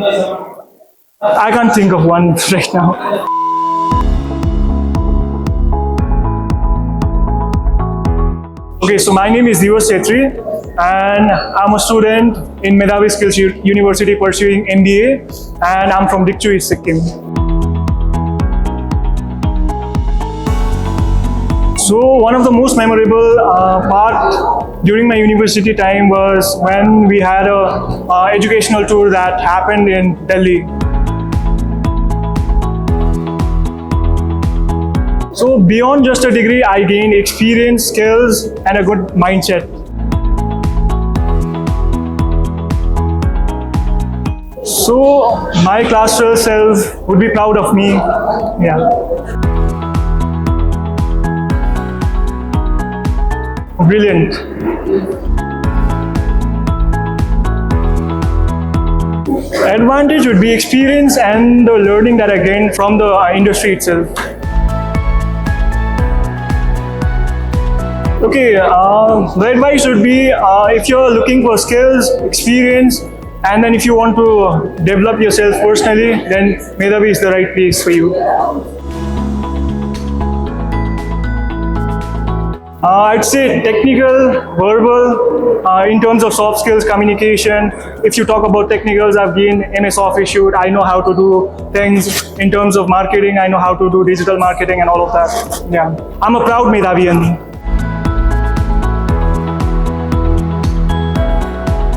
I can't think of one right now. Okay, so my name is Dewas Chhetri, and I'm a student in Medhavi Skills University pursuing MBA, and I'm from Chettri, Sikkim. So one of the most memorable part during my university time was when we had a educational tour that happened in Delhi. So beyond just a degree, I gained experience, skills, and a good mindset. So my class 12 self would be proud of me. Yeah. Brilliant. Advantage would be experience and the learning that I gained from the industry itself. Okay, the advice would be if you're looking for skills, experience, and then if you want to develop yourself personally, then Medhavi is the right place for you. I'd say technical, verbal, in terms of soft skills, communication. If you talk about technicals, I've gained MS Office Suite. I know how to do things in terms of marketing. I know how to do digital marketing and all of that. Yeah, I'm a proud Medhavian.